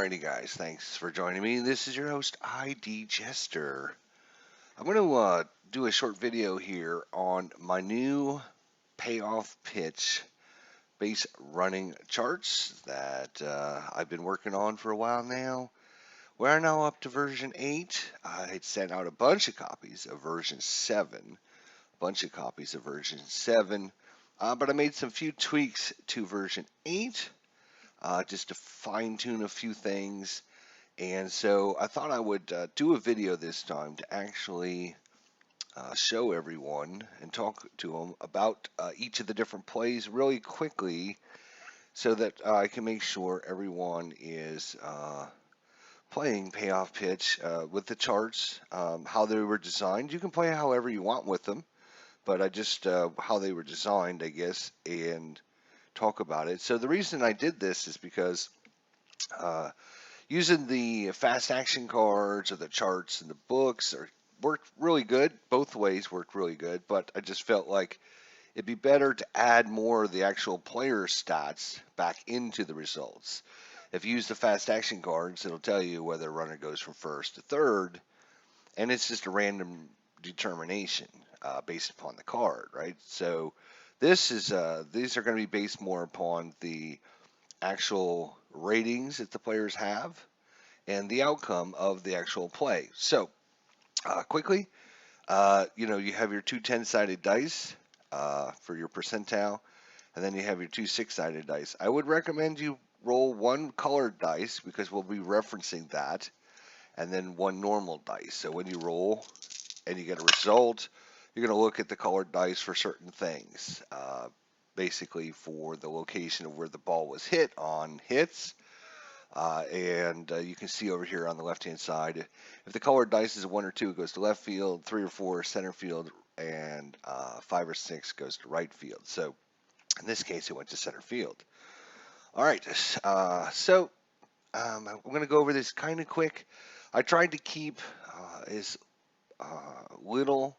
Alrighty guys, thanks for joining me. This is your host, IDJESTER. I'm going to do a short video here on my new payoff pitch base running charts that I've been working on for a while now. We're now up to version 8. I had sent out a bunch of copies of version 7, but I made some few tweaks to version 8 just to fine tune a few things. And so I thought I would do a video this time to actually show everyone and talk to them about each of the different plays really quickly so that I can make sure everyone is playing payoff pitch with the charts, how they were designed. You can play however you want with them, but I just how they were designed, I guess, and talk about it. So the reason I did this is because using the fast action cards or the charts and the books worked really good. Both ways worked really good, but I just felt like it'd be better to add more of the actual player stats back into the results. If you use the fast action cards, it'll tell you whether a runner goes from first to third, and it's just a random determination based upon the card, right? So these are going to be based more upon the actual ratings that the players have and the outcome of the actual play. So, quickly, you have your two 10-sided dice for your percentile, and then you have your two 6-sided dice. I would recommend you roll one colored dice because we'll be referencing that, and then one normal dice. So when you roll and you get a result, you're going to look at the colored dice for certain things. Basically for the location of where the ball was hit on hits. And you can see over here on the left-hand side, if the colored dice is a 1 or 2, it goes to left field, 3 or 4, center field, and 5 or 6 goes to right field. So in this case, it went to center field. All right, so I'm going to go over this kind of quick. I tried to keep as little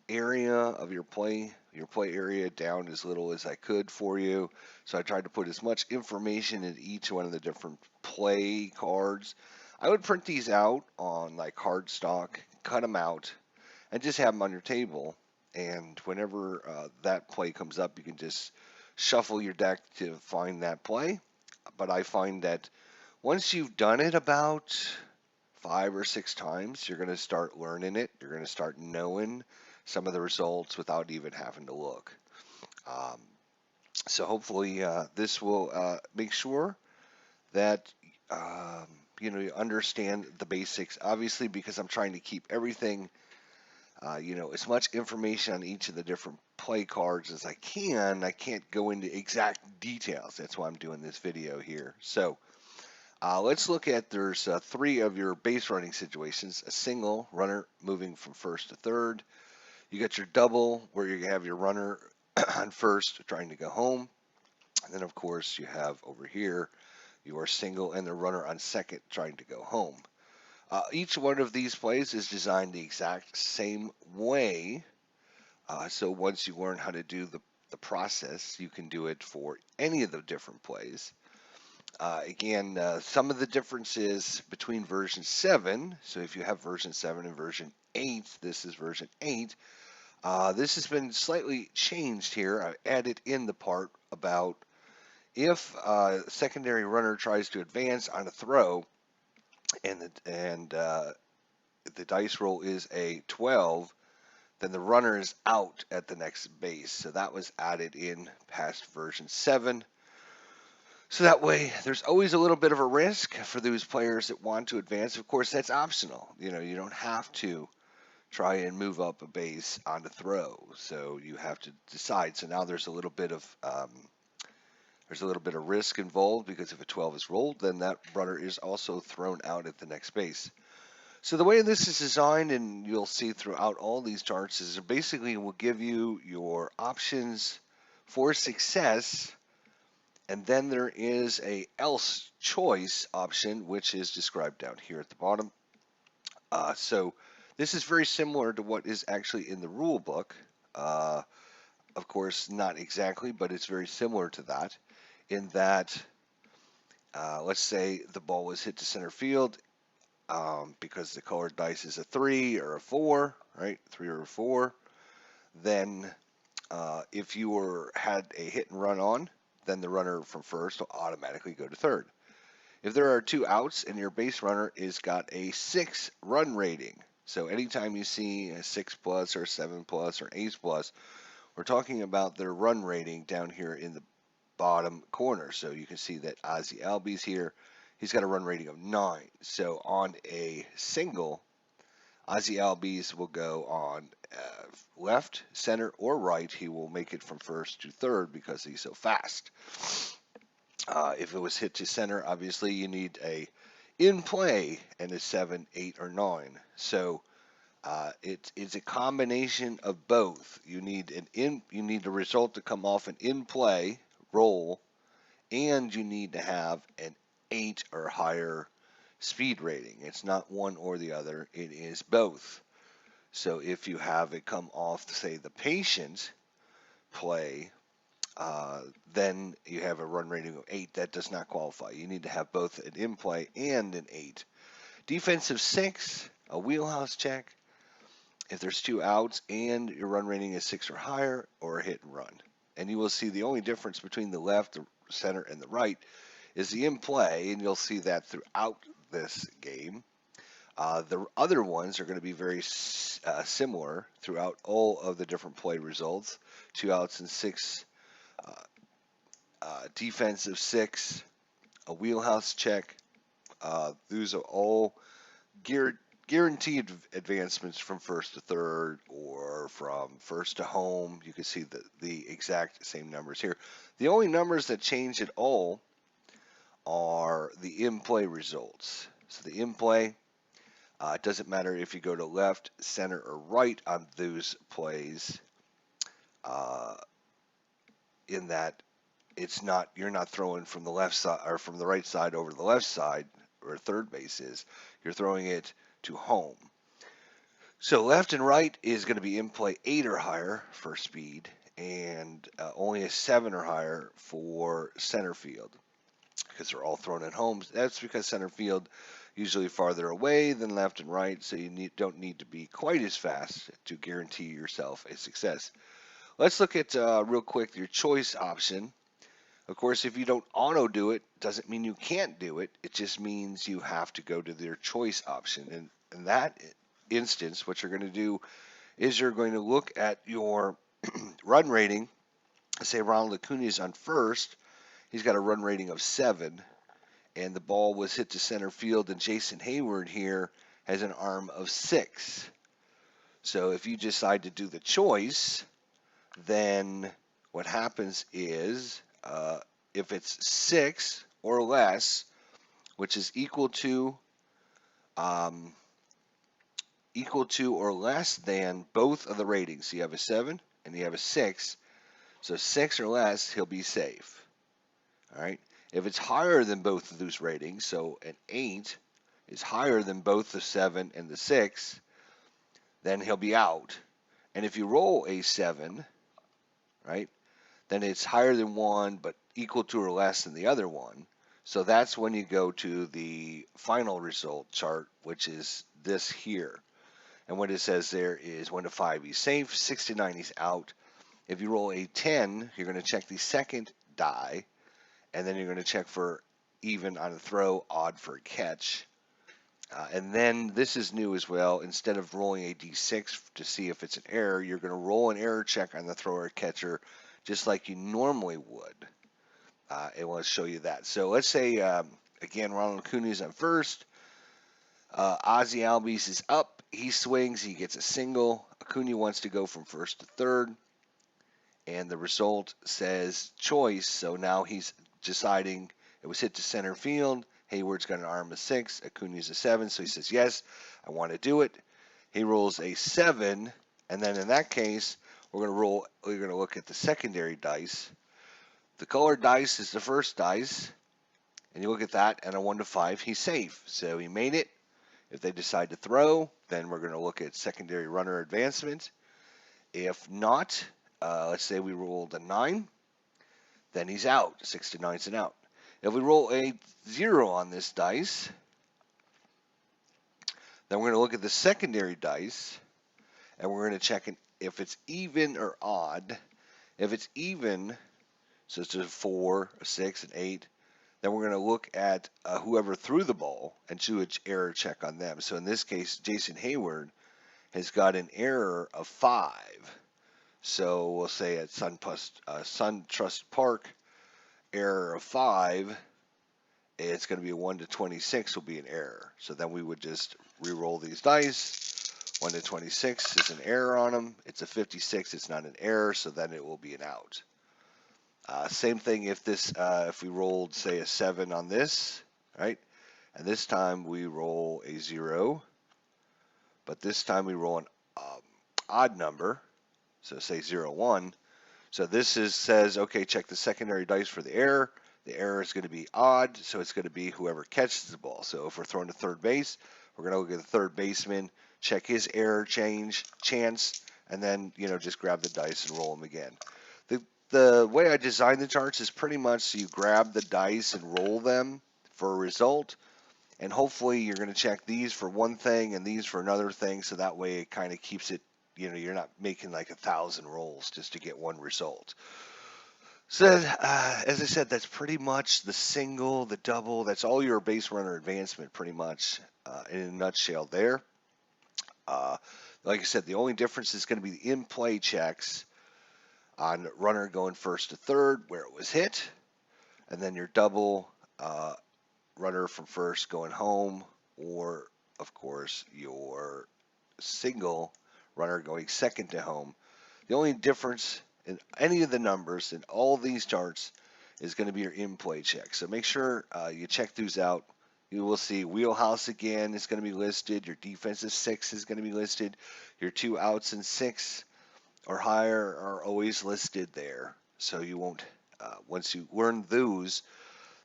area of your play area down as little as I could for you. So I tried to put as much information in each one of the different play cards. I would print these out on like cardstock, cut them out, and just have them on your table. And whenever that play comes up, you can just shuffle your deck to find that play. But I find that once you've done it about 5 or 6 times, you're going to start learning it. You're going to start knowing some of the results without even having to look. So hopefully this will make sure that you understand the basics. Obviously, because I'm trying to keep everything, as much information on each of the different play cards as I can. I can't go into exact details. That's why I'm doing this video here. So let's look at, there's 3 of your base running situations. A single, runner moving from first to third. You got your double, where you have your runner on first trying to go home. And then, of course, you have over here your single and the runner on second trying to go home. Each one of these plays is designed the exact same way. So once you learn how to do the process, you can do it for any of the different plays. Again, some of the differences between version 7, so if you have version 7 and version 8, this is version 8, this has been slightly changed here. I added in the part about if a secondary runner tries to advance on a throw and the dice roll is a 12, then the runner is out at the next base. So that was added in past version 7. So that way, there's always a little bit of a risk for those players that want to advance. Of course, that's optional. You don't have to try and move up a base on a throw. So you have to decide. So now there's a little bit of risk involved, because if a 12 is rolled, then that runner is also thrown out at the next base. So the way this is designed, and you'll see throughout all these charts, is it basically will give you your options for success. And then there is a else choice option, which is described down here at the bottom. So this is very similar to what is actually in the rule book. Of course, not exactly, but it's very similar to that, in that Let's say the ball was hit to center field because the colored dice is a 3 or a 4, right? 3 or a 4. Then if you had a hit and run on, then the runner from first will automatically go to third. If there are 2 outs and your base runner is got a 6 run rating, so anytime you see a 6 plus or a 7 plus or 8 plus, we're talking about their run rating down here in the bottom corner. So you can see that Ozzy Albies here, he's got a run rating of 9. So on a single, Ozzy Albies will go on left, center, or right. He will make it from first to third because he's so fast. If it was hit to center, obviously you need a in play and a 7, 8, or 9. So it's a combination of both. You need the result to come off an in play roll, and you need to have an 8 or higher speed rating. It's not one or the other, it is both. So if you have it come off, say, the patient play, then you have a run rating of 8. That does not qualify. You need to have both an in play and an 8. Defensive 6, a wheelhouse check. If there's 2 outs and your run rating is 6 or higher, or a hit and run. And you will see the only difference between the left, the center, and the right is the in play, and you'll see that throughout this game. The other ones are going to be very similar throughout all of the different play results. 2 outs and 6, defensive 6, a wheelhouse check. Those are all guaranteed advancements from first to third or from first to home. You can see the exact same numbers here. The only numbers that change at all are the in-play results. So the in-play, it doesn't matter if you go to left, center, or right on those plays, in that you're not throwing from the left side or from the right side over to the left side where third base is. You're throwing it to home. So left and right is going to be in play 8 or higher for speed, and only a 7 or higher for center field because they're all thrown at home. That's because center field usually farther away than left and right, so you don't need to be quite as fast to guarantee yourself a success. Let's look at real quick your choice option. Of course, if you don't auto do it, doesn't mean you can't do it. It just means you have to go to their choice option. And in that instance, what you're going to do is you're going to look at your run rating. Say Ronald Acuna is on first. He's got a run rating of 7, and the ball was hit to center field, and Jason Hayward here has an arm of 6. So if you decide to do the choice, then what happens is if it's 6 or less, which is equal to or less than both of the ratings. So you have a 7 and you have a 6. So 6 or less, he'll be safe. All right. If it's higher than both of those ratings, so an 8 is higher than both the 7 and the 6, then he'll be out. And if you roll a 7, right, then it's higher than one but equal to or less than the other one. So that's when you go to the final result chart, which is this here. And what it says there is 1 to 5, he's safe, 6 to 9, he's out. If you roll a 10, you're going to check the second die, and then you're going to check for even on a throw, odd for a catch. And then this is new as well. Instead of rolling a d6 to see if it's an error, you're going to roll an error check on the thrower catcher just like you normally would. And we'll show you that. So let's say, again, Ronald Acuna is on first. Ozzy Albies is up. He swings. He gets a single. Acuna wants to go from first to third. And the result says choice. So now he's deciding it was hit to center field. Hayward's got an arm of 6. Acuna's a 7. So he says, yes, I want to do it. He rolls a 7. And then in that case, we're going to look at the secondary dice. The colored dice is the first dice. And you look at that, and a 1 to 5, he's safe. So he made it. If they decide to throw, then we're going to look at secondary runner advancement. If not, let's say we rolled a 9, then he's out. 6 to 9 is an out. If we roll a 0 on this dice, then we're going to look at the secondary dice, and we're going to check if it's even or odd. If it's even, so it's a 4, a 6, an 8, then we're going to look at whoever threw the ball and do an error check on them. So in this case, Jason Hayward has got an error of 5. So we'll say at SunTrust Park, error of 5, it's going to be a 1 to 26 will be an error. So then we would just re-roll these dice. 1 to 26 is an error on them. It's a 56, it's not an error, so then it will be an out. Same thing if we rolled, say, a 7 on this, right? And this time we roll a 0, but this time we roll an odd number, so say 0, 1. So this says, okay, check the secondary dice for the error. The error is going to be odd, so it's going to be whoever catches the ball. So if we're throwing to third base, we're going to look at the third baseman, check his error chance, and then just grab the dice and roll them again. The way I designed the charts is pretty much so you grab the dice and roll them for a result, and hopefully you're going to check these for one thing and these for another thing, so that way it kind of keeps it, you're not making like 1,000 rolls just to get one result. So, as I said, that's pretty much the single, the double, that's all your base runner advancement pretty much in a nutshell there. Like I said, the only difference is going to be the in-play checks on runner going first to third where it was hit, and then your double runner from first going home, or, of course, your single runner going second to home. The only difference in any of the numbers in all these charts is going to be your in-play check. So make sure you check those out. You will see wheelhouse again is going to be listed. Your defensive 6 is going to be listed. Your 2 outs and 6 or higher are always listed there. So you won't, once you learn those,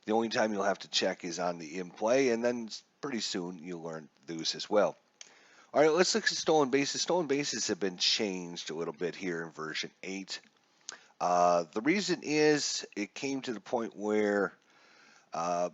the only time you'll have to check is on the in-play, and then pretty soon you'll learn those as well. All right, let's look at stolen bases. Stolen bases have been changed a little bit here in version 8. The reason is it came to the point where I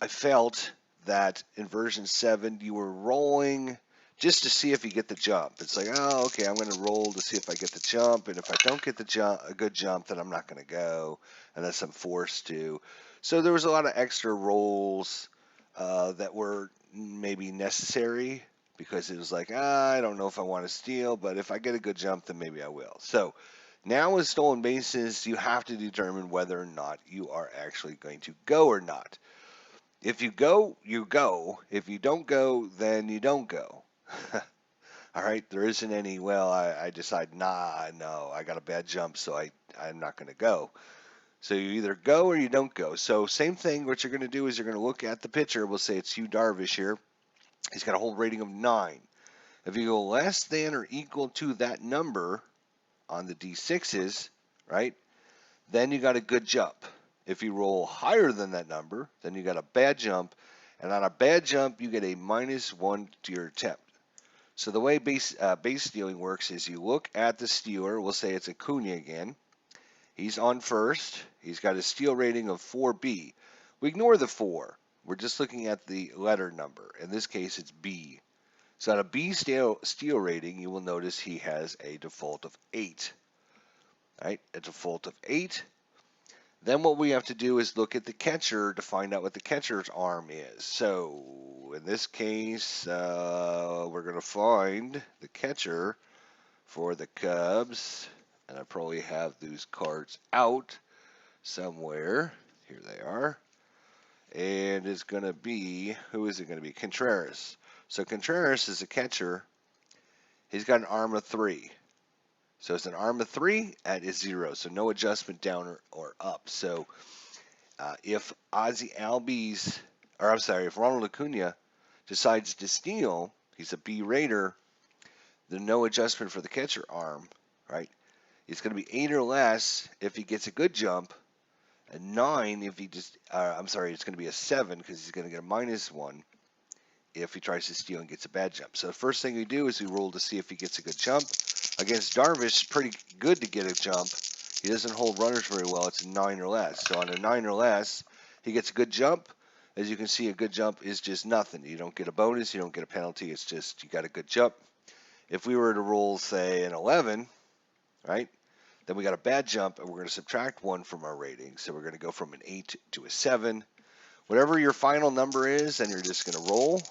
felt that in version 7 you were rolling just to see if you get the jump. It's like, oh, okay, I'm going to roll to see if I get the jump, and if I don't get a good jump, then I'm not going to go unless I'm forced to. So there was a lot of extra rolls that were maybe necessary, because it was like, I don't know if I want to steal, but if I get a good jump, then maybe I will. So now with stolen bases, you have to determine whether or not you are actually going to go or not. If you go, you go. If you don't go, then you don't go. All right, there isn't any, well, I decide, no, I got a bad jump, so I'm not going to go. So you either go or you don't go. So same thing, what you're going to do is you're going to look at the pitcher. We'll say it's Yu Darvish here. He's got a hold rating of 9. If you go less than or equal to that number on the D6s, right, then you got a good jump. If you roll higher than that number, then you got a bad jump. And on a bad jump, you get a -1 to your attempt. So the way base stealing works is you look at the stealer. We'll say it's Acuna again. He's on first. He's got a steal rating of 4B. We ignore the 4. We're just looking at the letter number. In this case, it's B. So on a B steal rating, you will notice he has a default of 8. Right? A default of 8. Then what we have to do is look at the catcher to find out what the catcher's arm is. So in this case, we're going to find the catcher for the Cubs. And I probably have those cards out somewhere. Here they are. And it's going to be, who is it going to be? Contreras. So Contreras is a catcher. He's got an arm of 3. So it's an arm of 3 at is 0. So no adjustment down or up. So if if Ronald Acuna decides to steal, he's a B rater, then no adjustment for the catcher arm, right? It's going to be 8 or less if he gets a good jump, and 9 if he just, it's going to be a 7 because he's going to get a -1 if he tries to steal and gets a bad jump. So the first thing we do is we roll to see if he gets a good jump. Against Darvish, it's pretty good to get a jump. He doesn't hold runners very well. It's a 9 or less. So on a 9 or less, he gets a good jump. As you can see, a good jump is just nothing. You don't get a bonus, you don't get a penalty, it's just you got a good jump. If we were to roll, say, an 11, right, then we got a bad jump, and we're going to subtract 1 from our rating. So we're going to go from an 8 to a 7. Whatever your final number is, then you're just going to roll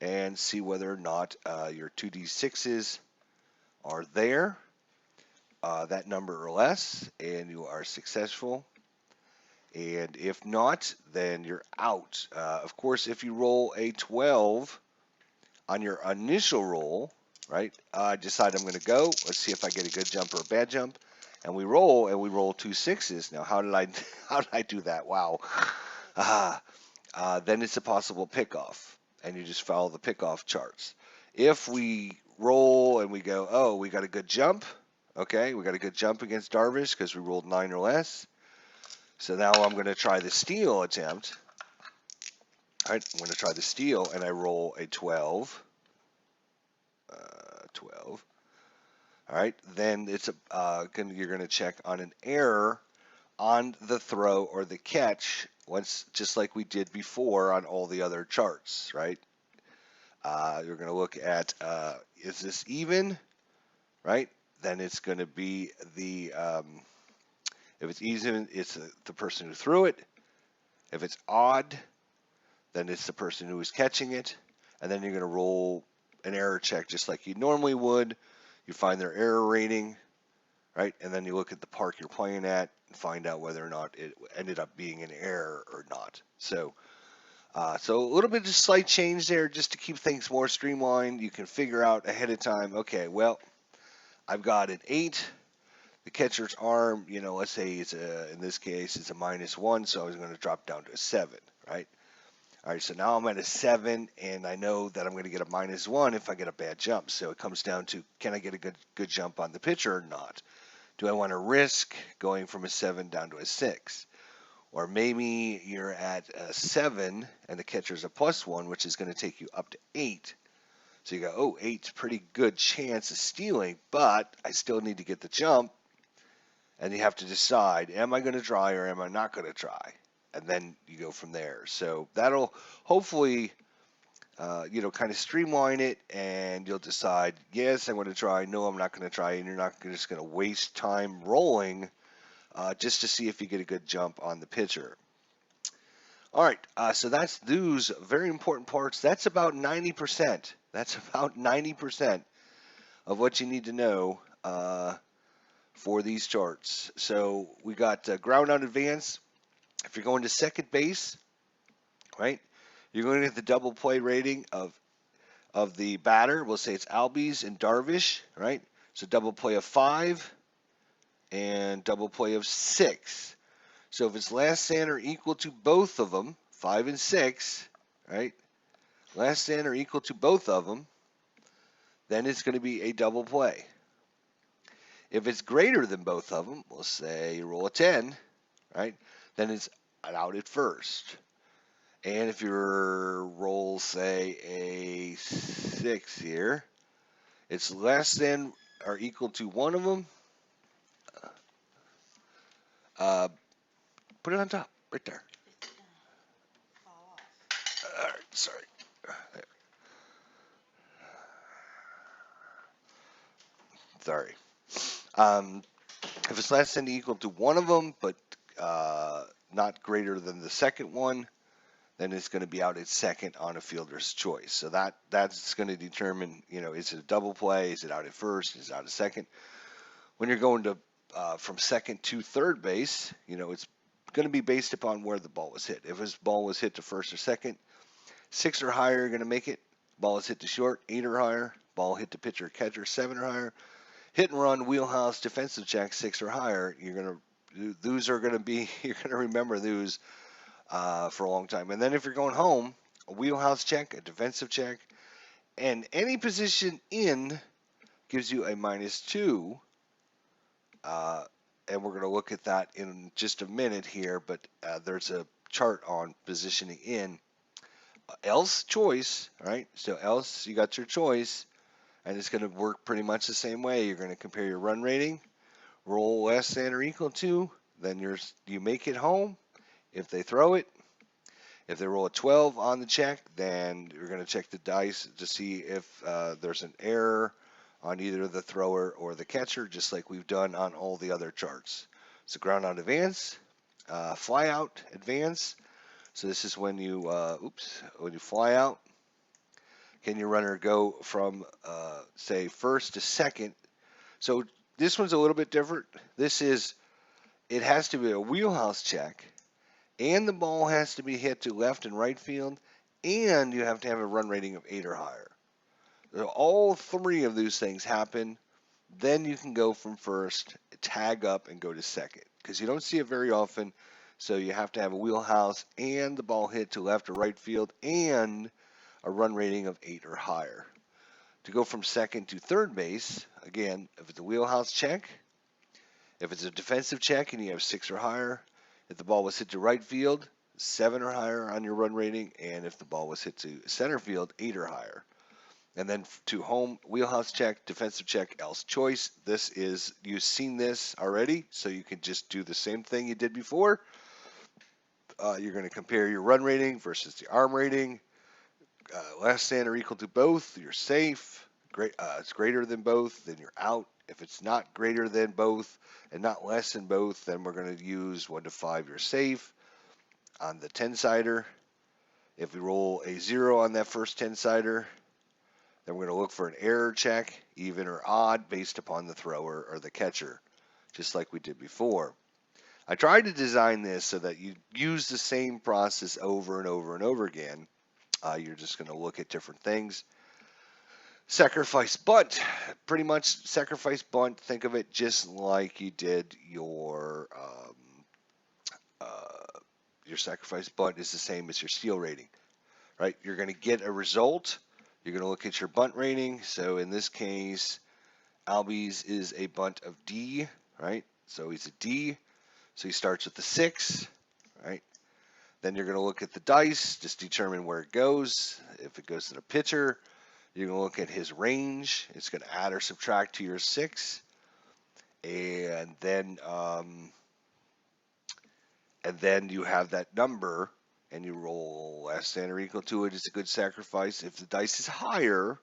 and see whether or not your 2d6s are there, that number or less, and you are successful. And if not, then you're out. Of course, if you roll a 12 on your initial roll, right, I decide I'm going to go. Let's see if I get a good jump or a bad jump. And we roll 2 6s. Now, how did I do that? Wow. Then it's a possible pickoff, and you just follow the pickoff charts. If we roll and we go, oh, we got a good jump, okay, we got a good jump against Darvish because we rolled 9 or less. So now I'm going to try the steal attempt. All right, I'm going to try the steal, and I roll a 12. 12. All right, then it's you're going to check on an error on the throw or the catch, just like we did before on all the other charts, right? You're going to look at, is this even, right? Then it's going to be the, if it's even, it's the person who threw it. If it's odd, then it's the person who is catching it. And then you're going to roll an error check just like you normally would. You find their error rating, right? And then you look at the park you're playing at and find out whether or not it ended up being an error or not. So a little bit of slight change there just to keep things more streamlined. You can figure out ahead of time, okay, well, I've got an 8. The catcher's arm, let's say it's in this case, it's a -1, so I was going to drop down to a 7, right? All right, so now I'm at a 7, and I know that I'm going to get a -1 if I get a bad jump. So it comes down to, can I get a good jump on the pitcher or not? Do I want to risk going from a 7 down to a 6? Or maybe you're at a 7 and the catcher's a +1, which is going to take you up to 8. So you go, oh, 8's a pretty good chance of stealing, but I still need to get the jump. And you have to decide, am I going to try or am I not going to try? And then you go from there. So that'll hopefully, kind of streamline it, and you'll decide, yes, I'm going to try, no, I'm not going to try, and you're not just going to waste time rolling just to see if you get a good jump on the pitcher. All right, so that's those very important parts. That's about 90%. That's about 90% of what you need to know for these charts. So we got ground out advance. If you're going to second base, right, you're going to get the double play rating of the batter. We'll say it's Albies and Darvish, right? So double play of 5 and double play of 6. So if it's last stand or equal to both of them, 5 and 6, right? Last stand or equal to both of them, then it's going to be a double play. If it's greater than both of them, we'll say you roll a 10, right? Then it's out at first. And if your roll, say, a 6 here, it's less than or equal to one of them. Put it on top, right there. All right, sorry. There. Sorry. If it's less than or equal to one of them, but not greater than the second one, then it's going to be out at second on a fielder's choice. So that's going to determine, is it a double play? Is it out at first? Is it out at second? When you're going to from second to third base, it's going to be based upon where the ball was hit. If his ball was hit to first or second, 6 or higher, you're going to make it. Ball is hit to short, 8 or higher. Ball hit to pitcher or catcher, 7 or higher. Hit and run, wheelhouse, defensive check, 6 or higher. Those are going to be, you're going to remember those for a long time. And then if you're going home, a wheelhouse check, a defensive check, and any position in gives you a -2. And we're going to look at that in just a minute here, but there's a chart on positioning in. Else choice, right? So else, you got your choice, and it's going to work pretty much the same way. You're going to compare your run rating, roll less than or equal to, then you make it home. if they throw it. If they roll a 12 on the check, then you're going to check the dice to see if there's an error on either the thrower or the catcher, just like we've done on all the other charts. So ground out advance, fly out advance. So this is when you when you fly out. Can your runner go from say first to second? So this one's a little bit different. It has to be a wheelhouse check, and the ball has to be hit to left and right field, and you have to have a run rating of 8 or higher. So all three of those things happen. Then you can go from first, tag up, and go to second, because you don't see it very often. So you have to have a wheelhouse and the ball hit to left or right field and a run rating of 8 or higher. To go from second to third base, again, if it's a wheelhouse check, if it's a defensive check and you have 6 or higher, if the ball was hit to right field, 7 or higher on your run rating, and if the ball was hit to center field, 8 or higher. And then to home, wheelhouse check, defensive check, else choice. You've seen this already, so you can just do the same thing you did before. You're going to compare your run rating versus the arm rating. Less than or equal to both, you're safe. It's greater than both, then you're out. If it's not greater than both and not less than both, then we're going to use 1 to 5, you're safe. On the 10-sider, if we roll a 0 on that first 10-sider, then we're going to look for an error check, even or odd, based upon the thrower or the catcher, just like we did before. I tried to design this so that you use the same process over and over and over again. You're just going to look at different things. Sacrifice bunt. Pretty much sacrifice bunt, think of it just like you did your sacrifice bunt is the same as your steal rating, right? You're going to get a result. You're going to look at your bunt rating. So in this case, Albies is a bunt of D, right? So he's a D. So he starts with the 6, right? Then you're going to look at the dice, just determine where it goes. If it goes to the pitcher, you're going to look at his range. It's going to add or subtract to your 6. And then you have that number, and you roll less than or equal to it. It's a good sacrifice. If the dice is higher,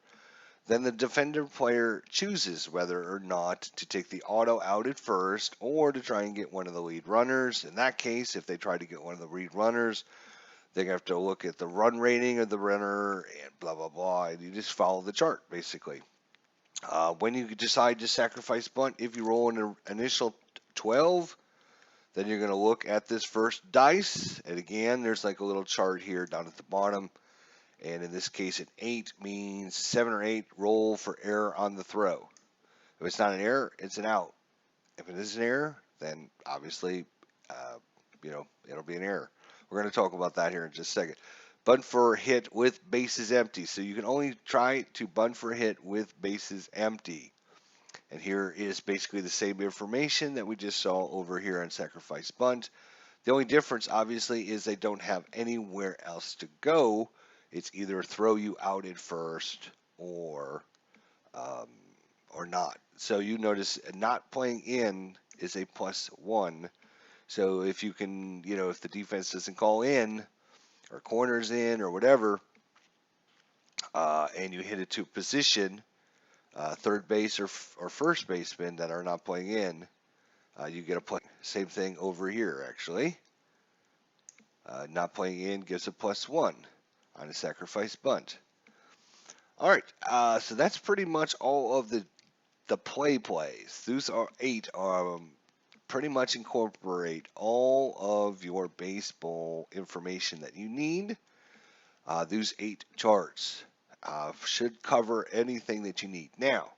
then the defender player chooses whether or not to take the auto out at first or to try and get one of the lead runners. In that case, if they try to get one of the lead runners, they have to look at the run rating of the runner and blah, blah, blah. And you just follow the chart, basically. When you decide to sacrifice bunt, if you roll an initial 12, then you're going to look at this first dice. And again, there's like a little chart here down at the bottom. And in this case, an 8 means 7 or 8, roll for error on the throw. If it's not an error, it's an out. If it is an error, then obviously, it'll be an error. We're going to talk about that here in just a second. Bunt for a hit with bases empty. So you can only try to bunt for a hit with bases empty. And here is basically the same information that we just saw over here on sacrifice bunt. The only difference, obviously, is they don't have anywhere else to go. It's either throw you out at first or not. So you notice not playing in is a +1. So if you can, if the defense doesn't call in or corners in or whatever, and you hit it to position, third base or first baseman that are not playing in, you get a play. Same thing over here, actually. Not playing in gives a +1 on a sacrifice bunt. All right, so that's pretty much all of the plays. Those are 8 pretty much incorporate all of your baseball information that you need. Those 8 charts should cover anything that you need. Now,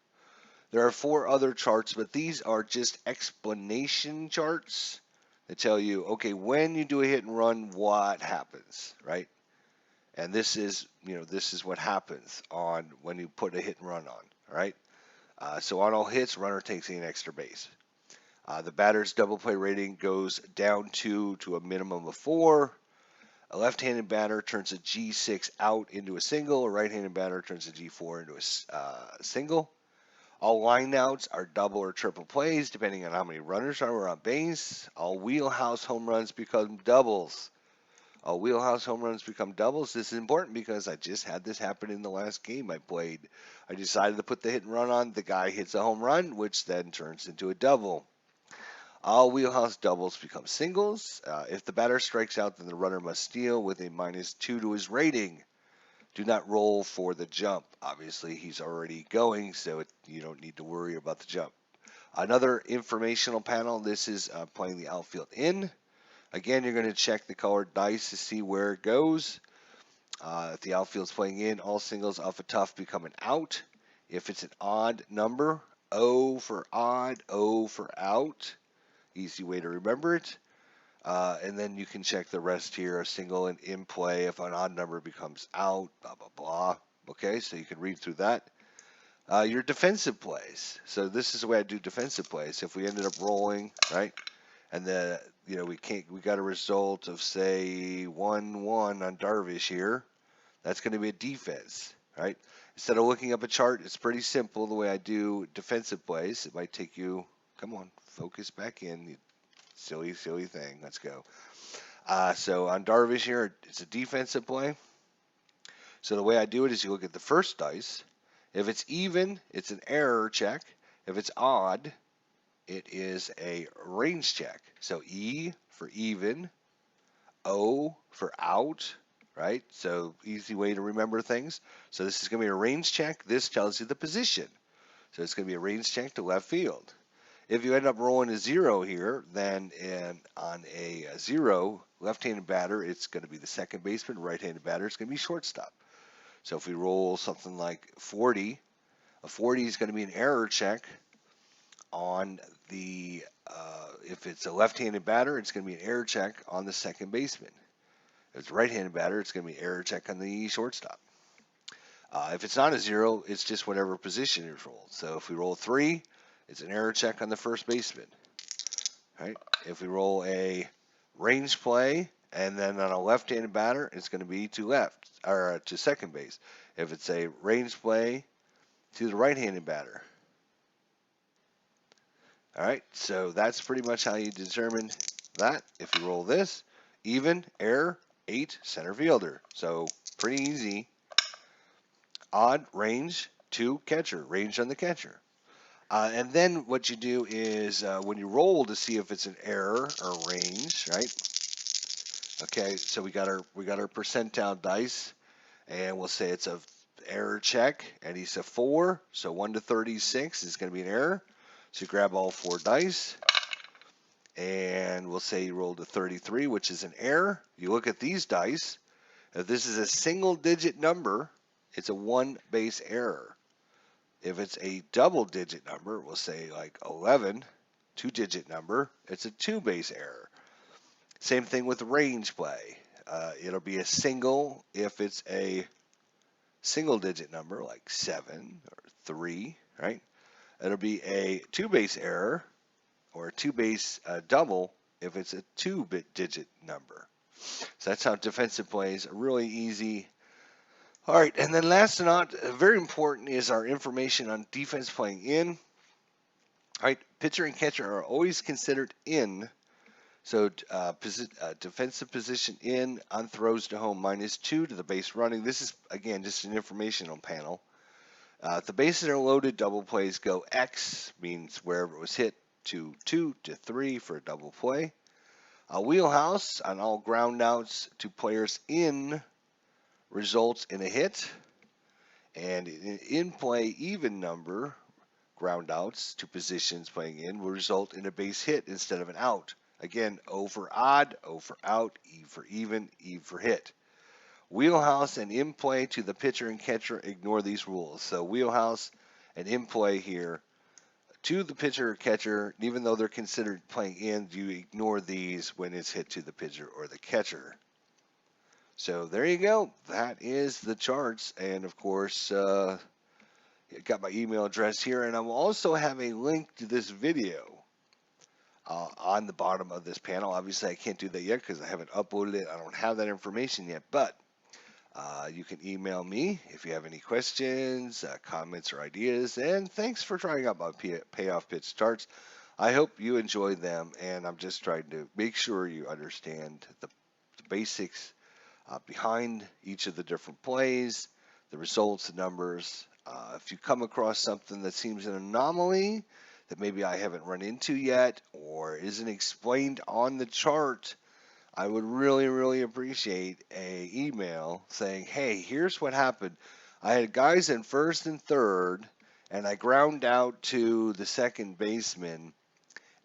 there are 4 other charts, but these are just explanation charts that tell you, okay, when you do a hit and run, what happens, right? And this is what happens on when you put a hit and run on, all right? So on all hits, runner takes an extra base. The batter's double play rating goes down to a minimum of 4. A left-handed batter turns a G6 out into a single. A right-handed batter turns a G4 into a single. All lineouts are double or triple plays, depending on how many runners are on base. All wheelhouse home runs become doubles. All wheelhouse home runs become doubles. This is important because I just had this happen in the last game I played. I decided to put the hit and run on. The guy hits a home run, which then turns into a double. All wheelhouse doubles become singles. If the batter strikes out, then the runner must steal with a -2 to his rating. Do not roll for the jump. Obviously, he's already going, so you don't need to worry about the jump. Another informational panel. This is playing the outfield in. Again, you're going to check the colored dice to see where it goes. If the outfield's playing in, all singles off a tough become an out. If it's an odd number, O for odd, O for out. Easy way to remember it. And then you can check the rest here. A single and in play. If an odd number becomes out, blah, blah, blah. Okay, so you can read through that. Your defensive plays. So this is the way I do defensive plays. If we ended up rolling, right, and we got a result of say 1-1 on Darvish here, that's going to be a defense, right? Instead of looking up a chart, it's pretty simple the way I do defensive plays. It might take you, come on, focus back in, you silly thing. Let's go. So on Darvish here, it's a defensive play. So the way I do it is you look at the first dice. If it's even, it's an error check. If it's odd, it is a range check. So E for even, O for out, right? So easy way to remember things. So this is going to be a range check. This tells you the position. So it's going to be a range check to left field. If you end up rolling a 0 here, then on a 0, left-handed batter, it's going to be the second baseman. Right-handed batter, it's going to be shortstop. So if we roll something like 40, a 40 is going to be an error check on the, if it's a left-handed batter, it's going to be an error check on the second baseman. If it's a right-handed batter, it's going to be an error check on the shortstop. If it's not a 0, it's just whatever position is rolled. So if we roll 3, it's an error check on the first baseman. Right? If we roll a range play and then on a left-handed batter, it's going to be to left or to second base. If it's a range play, to the right-handed batter. All right, so that's pretty much how you determine that. If you roll this, even, error, 8, center fielder. So pretty easy. Odd, range, 2, catcher, range on the catcher. And then what you do is when you roll to see if it's an error or range, right? Okay, so we got our percentile dice, and we'll say it's a error check, and he's a 4, so 1 to 36 is going to be an error. So you grab all 4 dice, and we'll say you rolled a 33, which is an error. You look at these dice. If this is a single-digit number, it's a 1 base error. If it's a double-digit number, we'll say like 11, 2-digit number, it's a 2 base error. Same thing with range play. It'll be a single if it's a single-digit number like 7 or 3, right? It'll be a 2 base error or a 2 base double if it's a 2-digit number. So that's how defensive plays are really easy. All right, and then last and not very important is our information on defense playing in. All right, pitcher and catcher are always considered in. So defensive position in on throws to home -2 to the base running. This is, again, just an informational panel. If the bases are loaded, double plays go X, means wherever it was hit, to 2 to 3 for a double play. A wheelhouse on all ground outs to players in results in a hit. And an in-play even number, ground outs to positions playing in, will result in a base hit instead of an out. Again, O for odd, O for out, E for even, E for hit. Wheelhouse and in play to the pitcher and catcher, ignore these rules. So wheelhouse and in play here to the pitcher or catcher, even though they're considered playing in, you ignore these when it's hit to the pitcher or the catcher. So there you go. That is the charts. And of course, I got my email address here, and I will also have a link to this video on the bottom of this panel. Obviously, I can't do that yet because I haven't uploaded it. I don't have that information yet, but You can email me if you have any questions, comments, or ideas. And thanks for trying out my payoff pitch charts. I hope you enjoy them, and I'm just trying to make sure you understand the basics behind each of the different plays, the results, the numbers. If you come across something that seems an anomaly that maybe I haven't run into yet or isn't explained on the chart, I would really, really appreciate a email saying, "Hey, here's what happened. I had guys in first and third, and I ground out to the second baseman,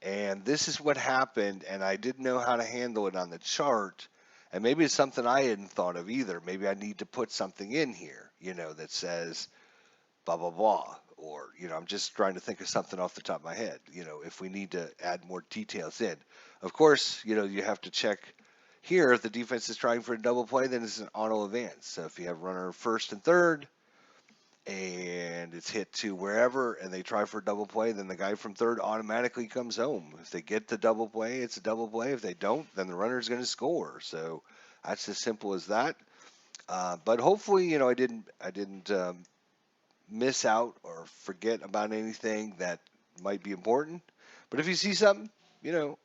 and this is what happened, and I didn't know how to handle it on the chart." And maybe it's something I hadn't thought of either. Maybe I need to put something in here, that says blah, blah, blah. Or, I'm just trying to think of something off the top of my head, if we need to add more details in. Of course, you have to check here if the defense is trying for a double play, then it's an auto advance. So if you have runner first and third, and it's hit to wherever and they try for a double play, then the guy from third automatically comes home. If they get the double play, it's a double play. If they don't, then the runner's going to score. So that's as simple as that. But hopefully, I didn't miss out or forget about anything that might be important. But if you see something,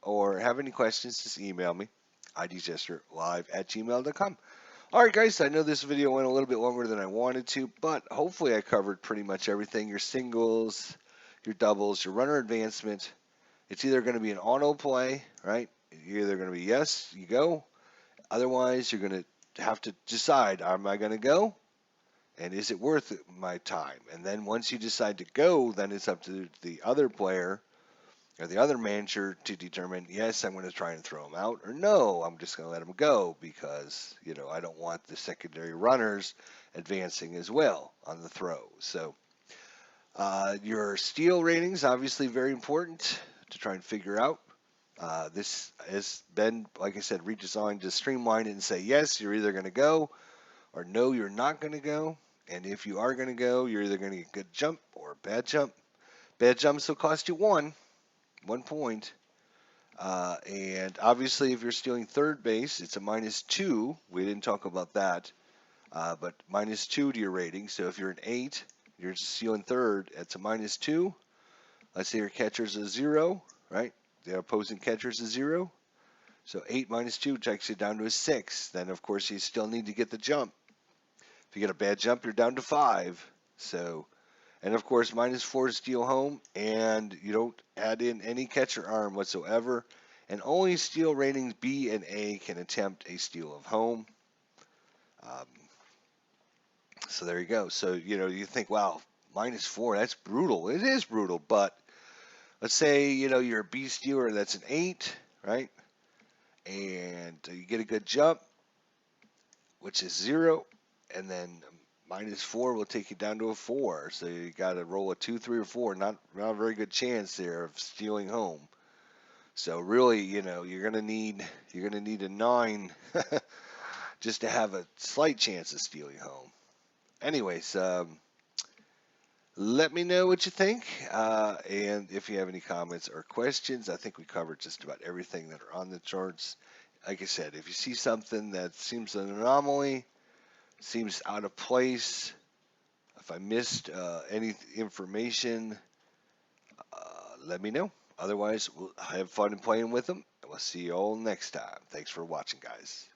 or have any questions, just email me, idjesterlive@gmail.com. All right, guys, I know this video went a little bit longer than I wanted to, but hopefully I covered pretty much everything. Your singles, your doubles, your runner advancement. It's either going to be an auto play, right? You're either going to be yes, you go. Otherwise, you're going to have to decide, am I going to go? And is it worth my time? And then once you decide to go, then it's up to the other player or the other manager to determine, yes, I'm going to try and throw him out, or no, I'm just going to let him go because, I don't want the secondary runners advancing as well on the throw. So your steal ratings, obviously very important to try and figure out. This has been, like I said, redesigned to streamline it and say, yes, you're either going to go, or no, you're not going to go. And if you are going to go, you're either going to get a good jump or a bad jump. Bad jumps will cost you 1 point. And obviously, if you're stealing third base, it's a -2. We didn't talk about that, but -2 to your rating. So if you're an 8, you're just stealing third, it's a -2. Let's say your catcher's a 0, right? The opposing catcher's a 0. So 8 -2 takes you down to a 6. Then, of course, you still need to get the jump. If you get a bad jump, you're down to 5. So, and of course, -4 to steal home, and you don't add in any catcher arm whatsoever. And only steal ratings B and A can attempt a steal of home. Um, so there you go. So, you think, wow, -4, that's brutal. It is brutal, but let's say, you're a B stealer that's an 8, right? And you get a good jump, which is 0, and then -4 will take you down to a 4. So you got to roll a 2, 3, or 4. Not a very good chance there of stealing home. So really, you're gonna need a 9 just to have a slight chance of stealing home. Anyways, let me know what you think, and if you have any comments or questions. I think we covered just about everything that are on the charts. Like I said, if you see something that seems an anomaly, seems out of place, if I missed any information, let me know. Otherwise, we'll have fun playing with them. And we'll see you all next time. Thanks for watching, guys.